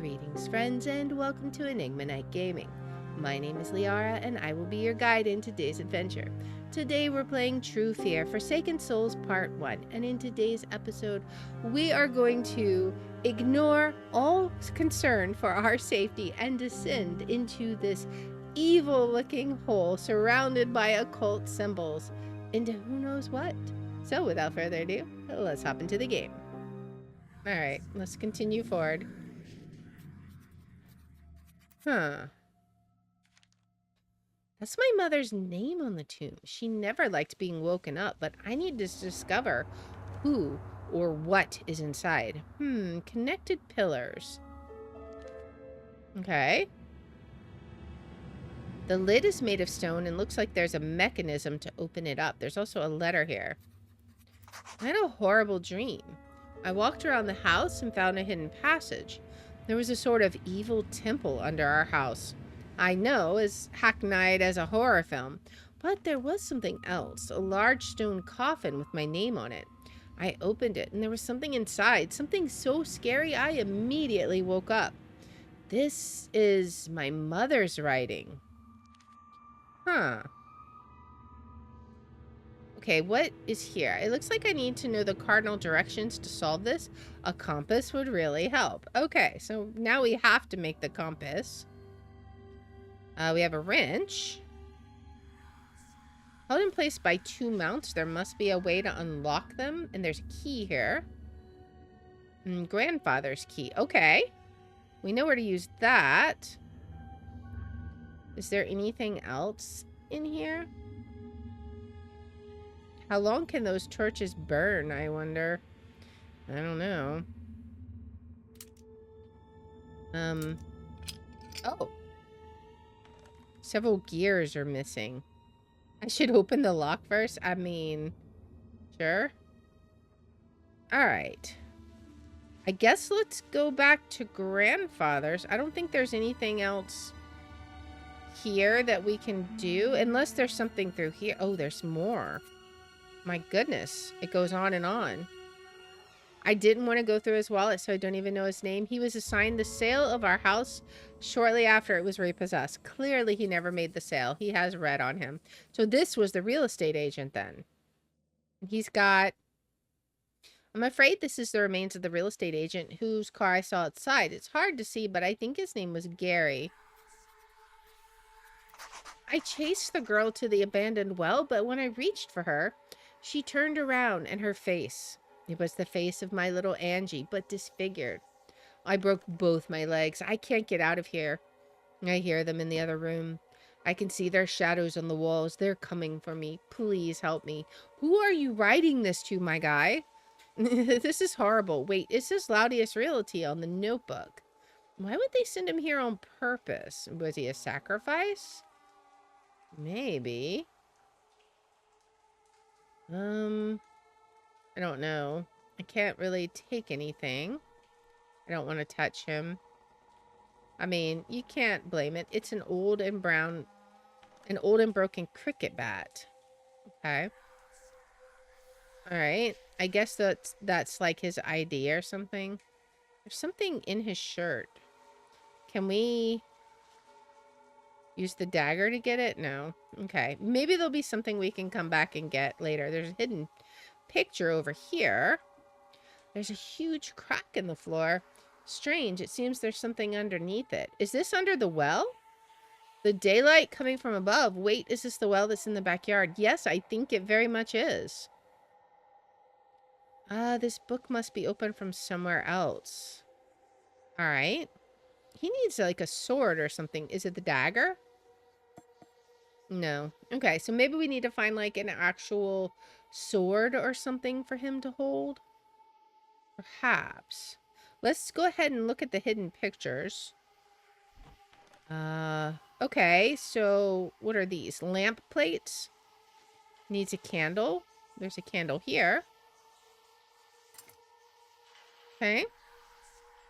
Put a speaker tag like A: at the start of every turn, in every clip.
A: Greetings, friends, and welcome to Enigma Night Gaming. My name is Liara, and I will be your guide in today's adventure. Today, we're playing True Fear Forsaken Souls Part 1, and in today's episode, we are going to ignore all concern for our safety and descend into this evil-looking hole surrounded by occult symbols into who knows what. So, without further ado, let's hop into the game. Alright, let's continue forward. Huh. That's my mother's name on the tomb. She never liked being woken up, but I need to discover who or what is inside. Connected pillars. Okay. The lid is made of stone and looks like there's a mechanism to open it up. There's also a letter here. I had a horrible dream. I walked around the house and found a hidden passage. There was a sort of evil temple under our house. I know, as hackneyed as a horror film, but there was something else, a large stone coffin with my name on it. I opened it and there was something inside, something so scary I immediately woke up. This is my mother's writing. Huh. Okay, what is here? It looks like I need to know the cardinal directions to solve this. A compass would really help. Okay, so now we have to make the compass. We have a wrench. Held in place by two mounts, there must be a way to unlock them. And there's a key here. Grandfather's key. Okay. We know where to use that. Is there anything else in here? How long can those torches burn, I wonder? I don't know. Oh. Several gears are missing. I should open the lock first? I mean, sure. Alright. I guess let's go back to grandfather's. I don't think there's anything else here that we can do. Unless there's something through here. Oh, there's more. My goodness. It goes on and on. I didn't want to go through his wallet, so I don't even know his name. He was assigned the sale of our house shortly after it was repossessed. Clearly, he never made the sale. He has red on him. So this was the real estate agent then. He's got... I'm afraid this is the remains of the real estate agent whose car I saw outside. It's hard to see, but I think his name was Gary. I chased the girl to the abandoned well, but when I reached for her, she turned around and her face... It was the face of my little Angie, but disfigured. I broke both my legs. I can't get out of here. I hear them in the other room. I can see their shadows on the walls. They're coming for me. Please help me. Who are you writing this to, my guy? This is horrible. Wait, it says Laudius Realty on the notebook. Why would they send him here on purpose? Was he a sacrifice? Maybe. I don't know. I can't really take anything. I don't want to touch him. I mean, you can't blame it. It's an old and broken cricket bat. Okay. Alright. I guess that's like his ID or something. There's something in his shirt. Can we use the dagger to get it? No. Okay. Maybe there'll be something we can come back and get later. There's a hidden picture over here. There's a huge crack in the floor. Strange, it seems there's something underneath it. Is this under the well? The daylight coming from above. Wait, is this the well that's in the backyard? Yes, I think it very much is. This book must be open from somewhere else. Alright. He needs like a sword or something. Is it the dagger? No. Okay, so maybe we need to find like an actual sword or something for him to hold. Perhaps. Let's go ahead and look at the hidden pictures. Okay, so what are these? Lamp plates? Needs a candle. There's a candle here. Okay.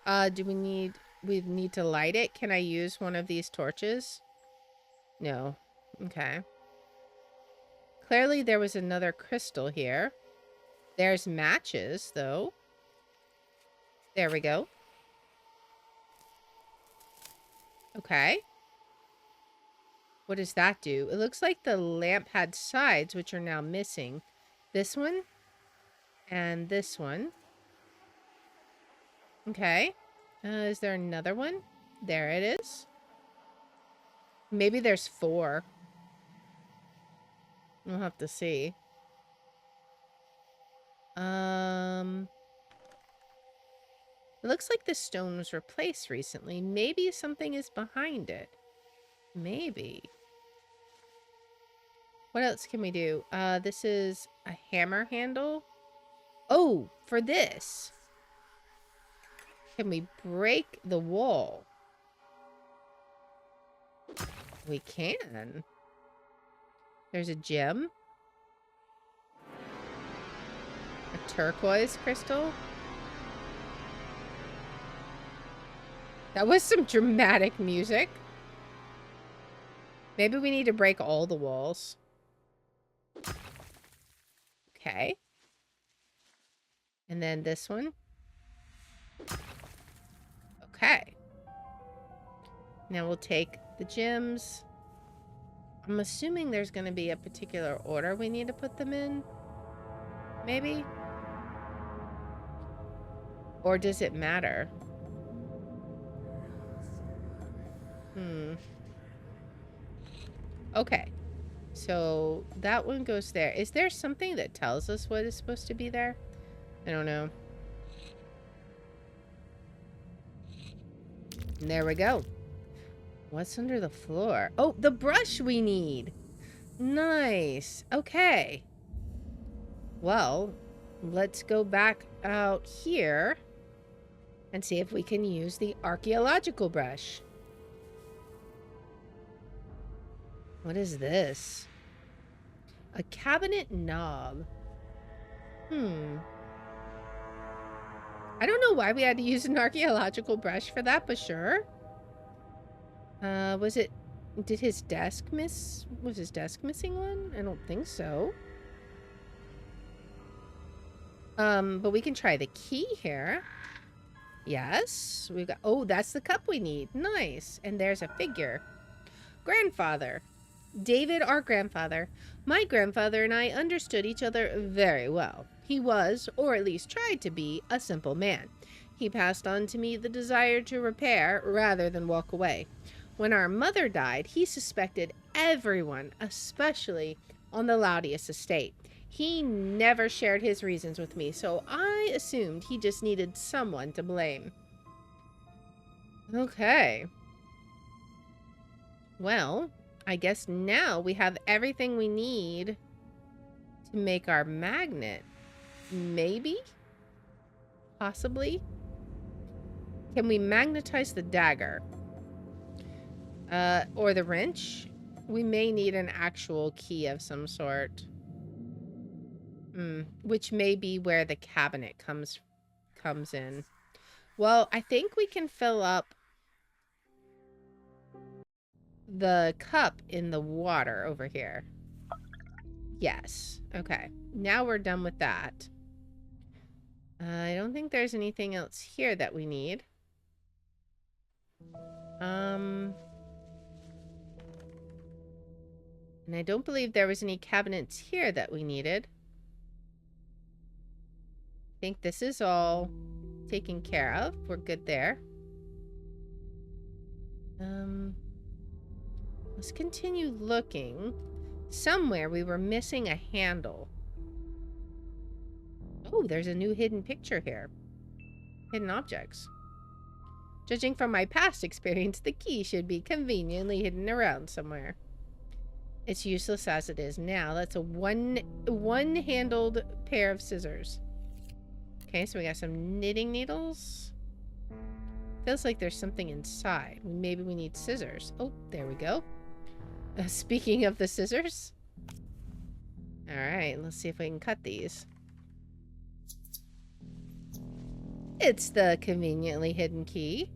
A: Do we need to light it? Can I use one of these torches? No. Okay. Clearly there was another crystal here. There's matches, though. There we go. Okay. What does that do? It looks like the lamp had sides, which are now missing. This one and this one. Okay. Is there another one? There it is. Maybe there's 4. We'll have to see. It looks like the stone was replaced recently. Maybe something is behind it. Maybe. What else can we do? This is a hammer handle. Oh, for this. Can we break the wall? We can. There's a gem. A turquoise crystal. That was some dramatic music. Maybe we need to break all the walls. Okay. And then this one. Okay. Now we'll take the gems. I'm assuming there's going to be a particular order we need to put them in. Maybe? Or does it matter? Okay. So that one goes there. Is there something that tells us what is supposed to be there? I don't know. And there we go. What's under the floor? Oh, the brush we need. Nice. Okay. Well, let's go back out here and see if we can use the archaeological brush. What is this? A cabinet knob. I don't know why we had to use an archaeological brush for that, but sure. Did his desk was his desk missing one? I don't think so. But we can try the key here. Yes, we got, oh, that's the cup we need. Nice. And there's a figure. Grandfather. David, our grandfather. My grandfather and I understood each other very well. He was, or at least tried to be, a simple man. He passed on to me the desire to repair rather than walk away. When our mother died, he suspected everyone, especially on the Laudius estate. He never shared his reasons with me, so I assumed he just needed someone to blame. Okay. Well, I guess now we have everything we need to make our magnet. Maybe? Possibly? Can we magnetize the dagger? Or the wrench? We may need an actual key of some sort. Which may be where the cabinet comes in. Well, I think we can fill up the cup in the water over here. Yes. Okay. Now we're done with that. I don't think there's anything else here that we need. And I don't believe there was any cabinets here that we needed. I think this is all taken care of. We're good there. Let's continue looking. Somewhere we were missing a handle. Oh, there's a new hidden picture here. Hidden objects. Judging from my past experience, the key should be conveniently hidden around somewhere. It's useless as it is now. That's a one-handled pair of scissors. Okay, so we got some knitting needles. Feels like there's something inside. Maybe we need scissors. Oh, there we go. Speaking of the scissors. Alright, let's see if we can cut these. It's the conveniently hidden key.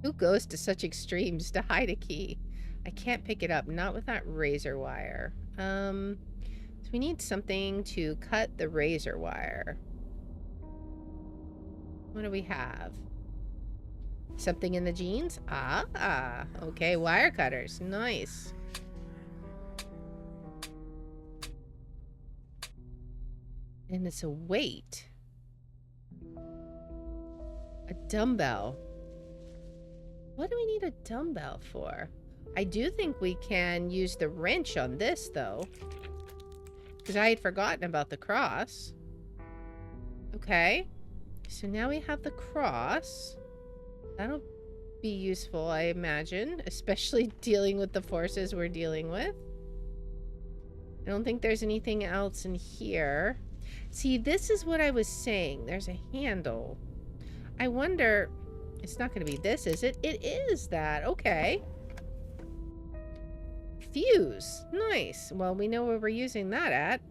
A: Who goes to such extremes to hide a key? I can't pick it up, not with that razor wire. So we need something to cut the razor wire. What do we have? Something in the jeans? Ah, okay, wire cutters. Nice. And it's a weight. A dumbbell. What do we need a dumbbell for? I do think we can use the wrench on this, though. Because I had forgotten about the cross. Okay. So now we have the cross. That'll be useful, I imagine. Especially dealing with the forces we're dealing with. I don't think there's anything else in here. See, this is what I was saying. There's a handle. I wonder... It's not going to be this, is it? It is that. Okay. Fuse. Nice. Well, we know where we're using that at.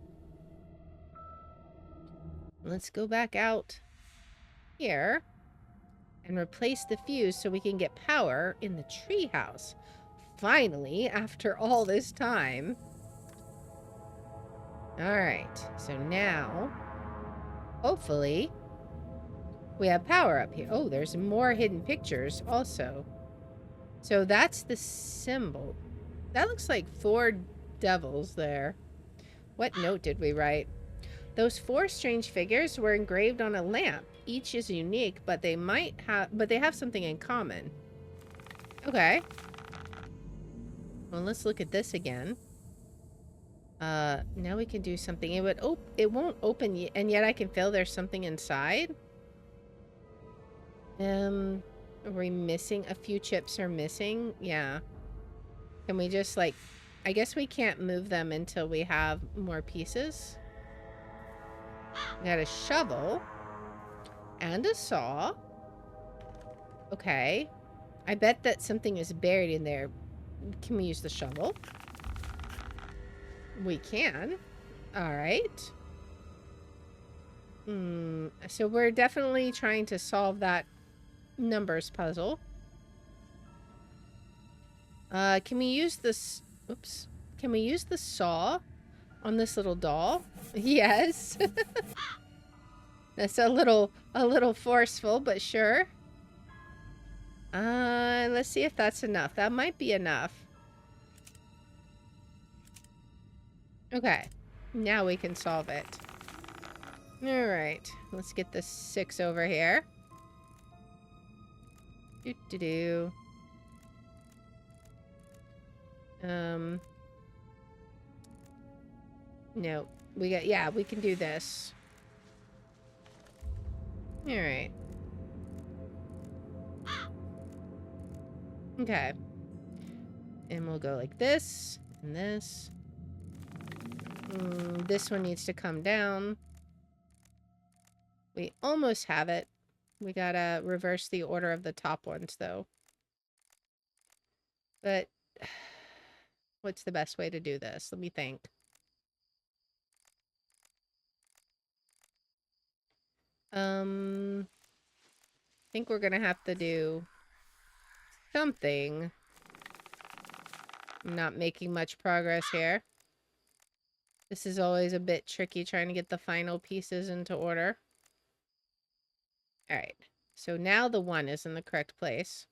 A: Let's go back out here and replace the fuse so we can get power in the treehouse. Finally, after all this time. Alright. So now, hopefully... we have power up here. Oh, there's more hidden pictures also. So that's the symbol. That looks like 4 devils there. What note did we write? Those 4 strange figures were engraved on a lamp. Each is unique, but they have something in common. Okay. Well, let's look at this again. Now we can do something. It won't open and yet I can feel there's something inside. Are we missing? A few chips are missing? Yeah. Can we just, like... I guess we can't move them until we have more pieces. We got a shovel. And a saw. Okay. I bet that something is buried in there. Can we use the shovel? We can. Alright. So we're definitely trying to solve that numbers puzzle. Can we use this... Oops. Can we use the saw on this little doll? Yes. That's a little forceful, but sure. Let's see if that's enough. That might be enough. Okay. Now we can solve it. Alright. Let's get this 6 over here. Do-do-do. No. We can do this. Alright. Okay. And we'll go like this, and this. This one needs to come down. We almost have it. We gotta reverse the order of the top ones, though. But what's the best way to do this? Let me think. I think we're gonna have to do something. I'm not making much progress here. This is always a bit tricky trying to get the final pieces into order. Alright. So now the 1 is in the correct place.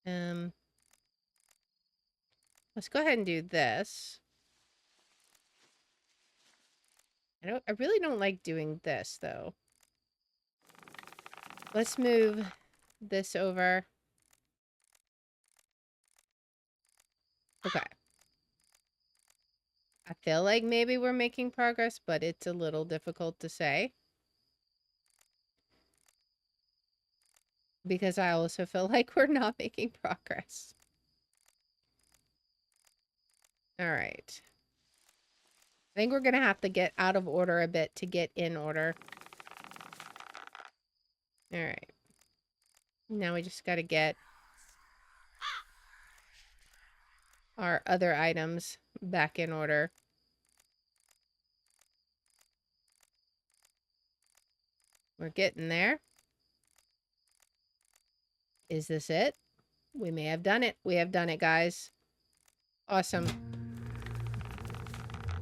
A: Let's go ahead and do this. I really don't like doing this, though. Let's move this over. Okay. I feel like maybe we're making progress, but it's a little difficult to say. Because I also feel like we're not making progress. Alright. I think we're going to have to get out of order a bit to get in order. Alright. Now we just got to get our other items back in order. We're getting there. Is this it? We may have done it. We have done it, guys. Awesome.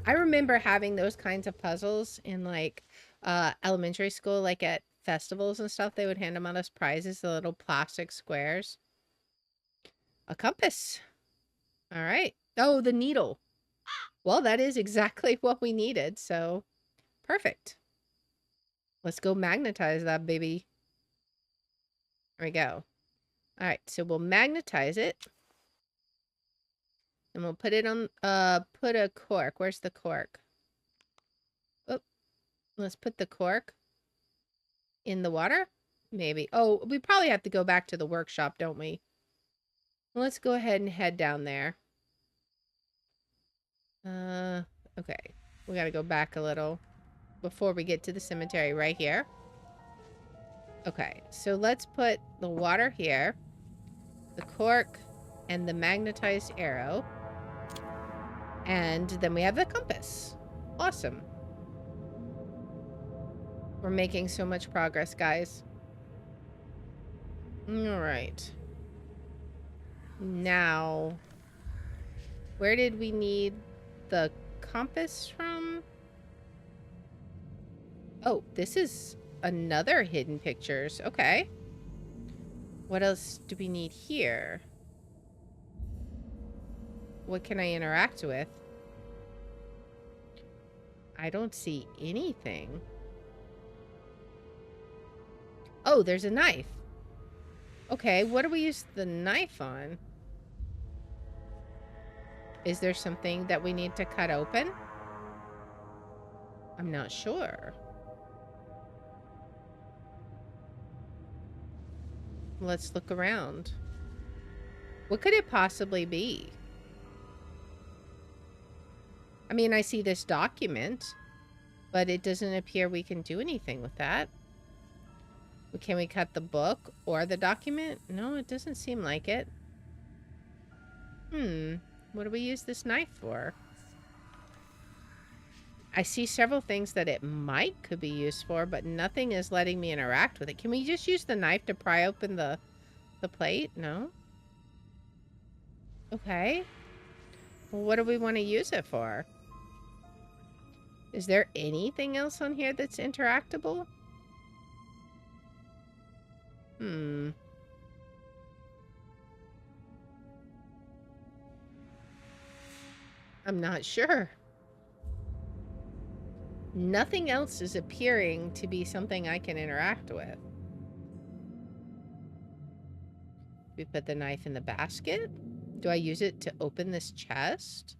A: I remember having those kinds of puzzles in, like, elementary school, like at festivals and stuff, they would hand them out as prizes, the little plastic squares. A compass. All right. Oh, the needle. Well, that is exactly what we needed, so perfect. Let's go magnetize that baby. There we go. All right, so we'll magnetize it. And we'll put it on, put a cork. Where's the cork? Oh, let's put the cork in the water. Maybe. Oh, we probably have to go back to the workshop, don't we? Let's go ahead and head down there. Okay. We gotta go back a little before we get to the cemetery right here. Okay, so let's put the water here, the cork, and the magnetized arrow. And then we have the compass. Awesome. We're making so much progress, guys. All right. Now, where did we need the compass from? Oh, this is another hidden pictures. Okay. What else do we need here? What can I interact with? I don't see anything. Oh, there's a knife. Okay, what do we use the knife on? Is there something that we need to cut open? I'm not sure. Let's look around. What could it possibly be? I mean, I see this document, but it doesn't appear we can do anything with that. Can we cut the book or the document? No, it doesn't seem like it. What do we use this knife for? I see several things that it could be used for, but nothing is letting me interact with it. Can we just use the knife to pry open the plate? No? Okay. Well, what do we want to use it for? Is there anything else on here that's interactable? I'm not sure. Nothing else is appearing to be something I can interact with. We put the knife in the basket. Do I use it to open this chest?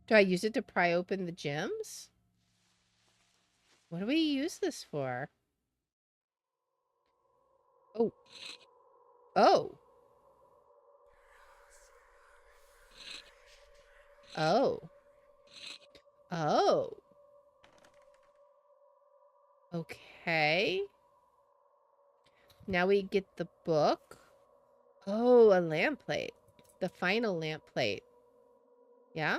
A: Do I use it to pry open the gems? What do we use this for? Oh. Oh. Oh. Oh. Okay. Now we get the book. Oh, a lamp plate. The final lamp plate. Yeah?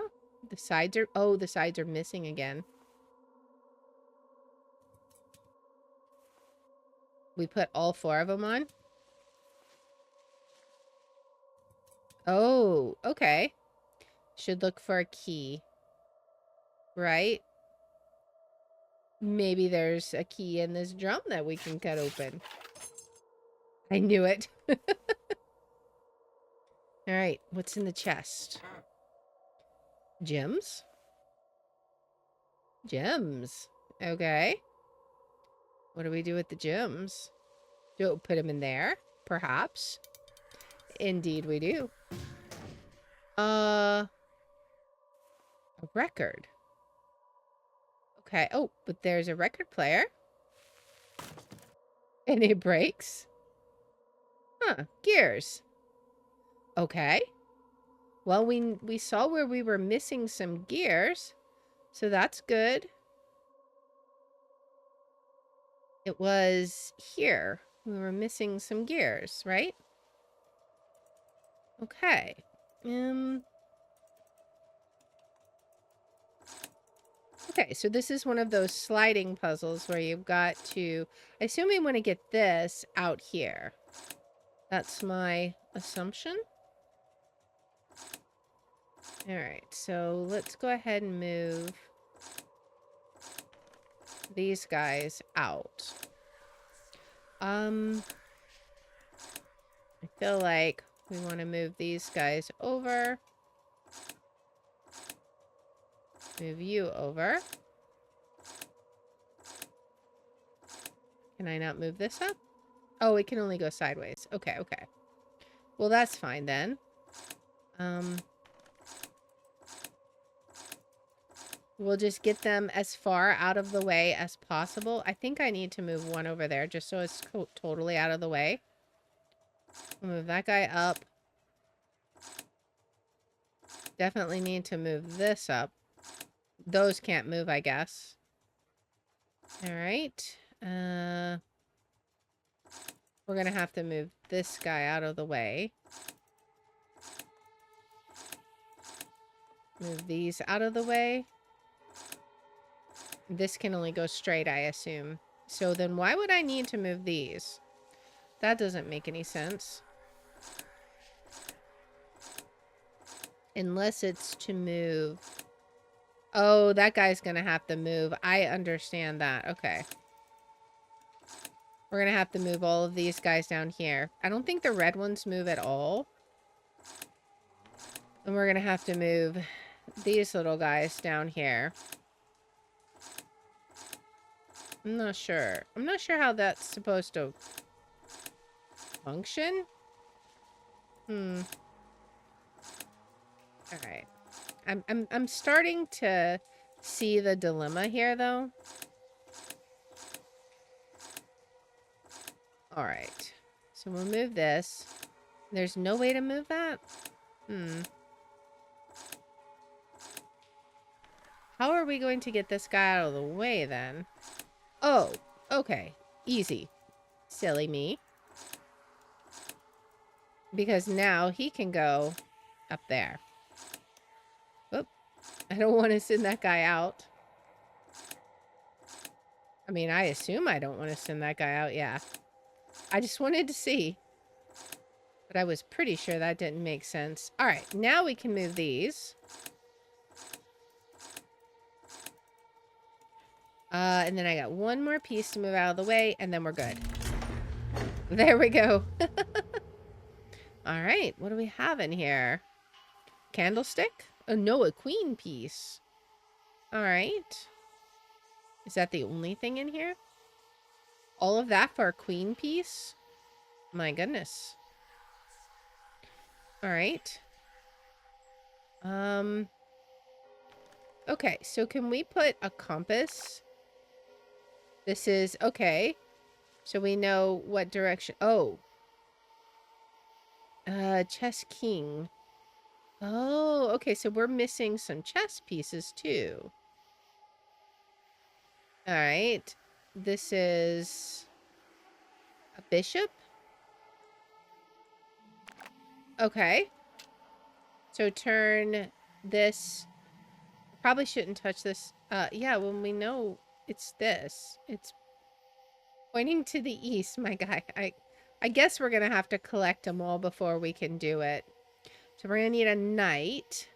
A: The sides are... Oh, the sides are missing again. We put all 4 of them on? Oh, okay. Should look for a key. Right? Maybe there's a key in this drum that we can cut open. I knew it. Alright, what's in the chest? Gems? Gems. Okay. What do we do with the gems? Do we put them in there? Perhaps. Indeed we do. A record. Okay. Oh, but there's a record player. And it breaks. Huh. Gears. Okay. Well, we saw where we were missing some gears. So that's good. It was here. We were missing some gears, right? Okay. Okay, so this is one of those sliding puzzles where you've got to... I assume we want to get this out here. That's my assumption. Alright, so let's go ahead and move these guys out. I feel like we want to move these guys over. Move you over. Can I not move this up? Oh, it can only go sideways. Okay, okay. Well, that's fine then. We'll just get them as far out of the way as possible. I think I need to move one over there just so it's totally out of the way. We'll move that guy up. Definitely need to move this up. Those can't move, I guess. All right. We're going to have to move this guy out of the way. Move these out of the way. This can only go straight, I assume. So then why would I need to move these? That doesn't make any sense. Unless it's to move. Oh, that guy's going to have to move. I understand that. Okay. We're going to have to move all of these guys down here. I don't think the red ones move at all. And we're going to have to move these little guys down here. I'm not sure. I'm not sure how that's supposed to function. All right. I'm starting to see the dilemma here, though. All right. So we'll move this. There's no way to move that? How are we going to get this guy out of the way, then? Oh, okay. Easy. Silly me. Because now he can go up there. Oop. I don't want to send that guy out. I mean, I assume I don't want to send that guy out, yeah. I just wanted to see. But I was pretty sure that didn't make sense. All right, now we can move these. And then I got one more piece to move out of the way, and then we're good. There we go. All right, what do we have in here? Candlestick? Oh, no, a queen piece. All right. Is that the only thing in here? All of that for a queen piece? My goodness. All right. Okay, so can we put a compass? This is, okay. So we know what direction. Oh. Chess king. Oh, okay, so we're missing some chess pieces too. All right. This is a bishop. Okay. So turn this. Probably shouldn't touch this. Yeah, when we know it's this. It's pointing to the east, my guy. I guess we're going to have to collect them all before we can do it. So we're going to need a knight.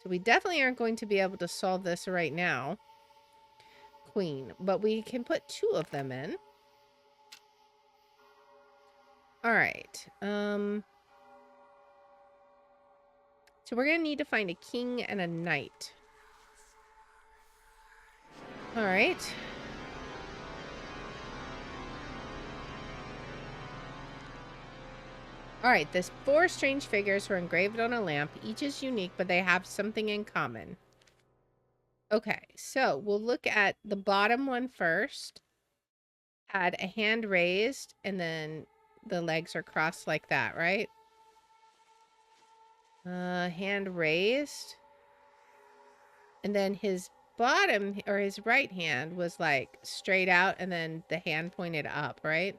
A: So we definitely aren't going to be able to solve this right now. Queen. But we can put two of them in. All right. So we're going to need to find a king and a knight. All right. All right, there's 4 strange figures were engraved on a lamp. Each is unique, but they have something in common. Okay, so we'll look at the bottom one first. Had a hand raised, and then the legs are crossed like that, right? Hand raised. And then his bottom, or his right hand, was like straight out, and then the hand pointed up, right?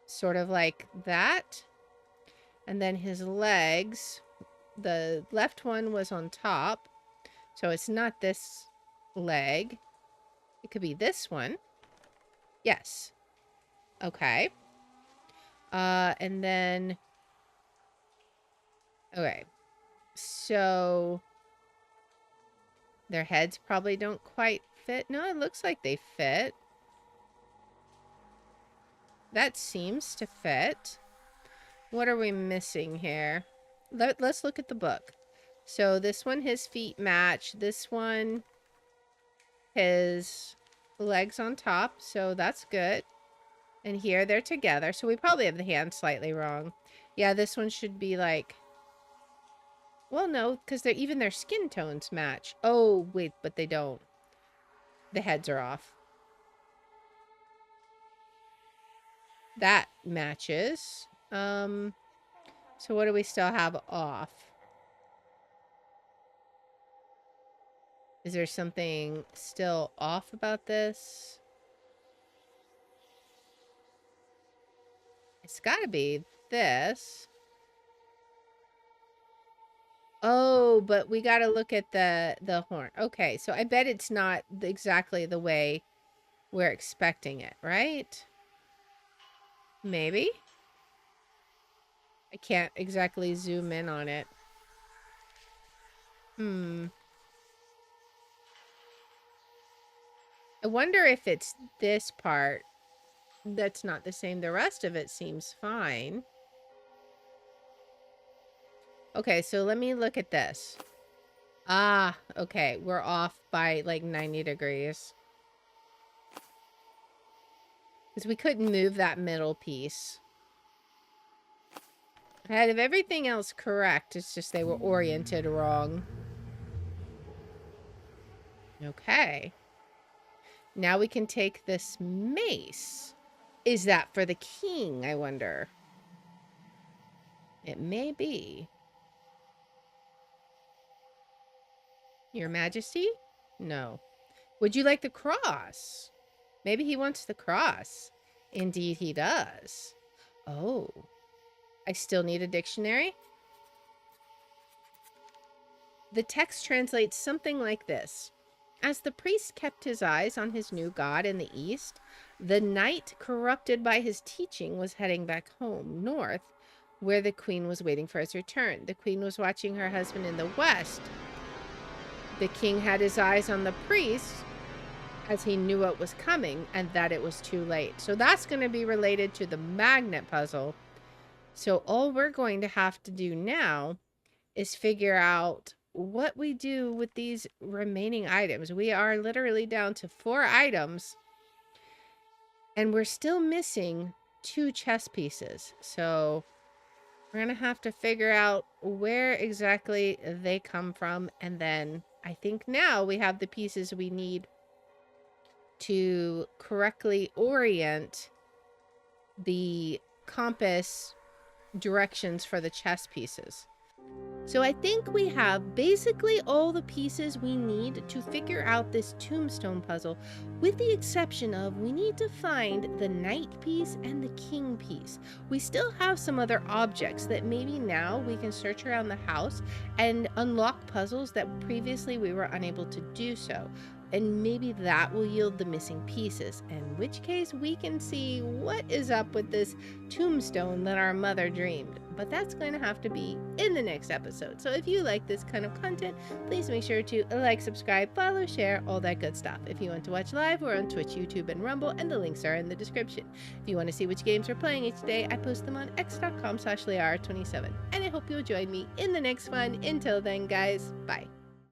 A: Sort of like that. And then his legs, the left one was on top. So it's not this leg. It could be this one. Yes. Okay. And then... Okay. So... Their heads probably don't quite fit. No, it looks like they fit. That seems to fit. What are we missing here? Let's look at the book. So this one, his feet match. This one, his legs on top. So that's good. And here they're together. So we probably have the hands slightly wrong. Yeah, this one should be like... Well, no, because even their skin tones match. Oh, wait, but they don't. The heads are off. That matches. So what do we still have off? Is there something still off about this? It's got to be this. Oh, but we got to look at the horn. Okay, so I bet it's not exactly the way we're expecting it, right? Maybe. I can't exactly zoom in on it. I wonder if it's this part that's not the same. The rest of it seems fine. Okay, so let me look at this. Ah, okay. We're off by like 90 degrees. Because we couldn't move that middle piece. I had everything else correct. It's just they were oriented wrong. Okay. Now we can take this mace. Is that for the king, I wonder? It may be. Your Majesty? No. Would you like the cross? Maybe he wants the cross. Indeed he does. Oh. I still need a dictionary? The text translates something like this. As the priest kept his eyes on his new god in the east, the knight corrupted by his teaching was heading back home, north, where the queen was waiting for his return. The queen was watching her husband in the west. The king had his eyes on the priest as he knew what was coming and that it was too late. So that's going to be related to the magnet puzzle. So all we're going to have to do now is figure out what we do with these remaining items. We are literally down to 4 items and we're still missing 2 chess pieces. So we're going to have to figure out where exactly they come from. And then I think now we have the pieces we need to correctly orient the compass directions for the chess pieces. So I think we have basically all the pieces we need to figure out this tombstone puzzle, with the exception of we need to find the knight piece and the king piece. We still have some other objects that maybe now we can search around the house and unlock puzzles that previously we were unable to do so. And maybe that will yield the missing pieces, in which case we can see what is up with this tombstone that our mother dreamed. But that's going to have to be in the next episode. So if you like this kind of content, please make sure to like, subscribe, follow, share, all that good stuff. If you want to watch live, we're on Twitch, YouTube, and Rumble, and the links are in the description. If you want to see which games we're playing each day, I post them on x.com/Liara27. And I hope you'll join me in the next one. Until then, guys, bye.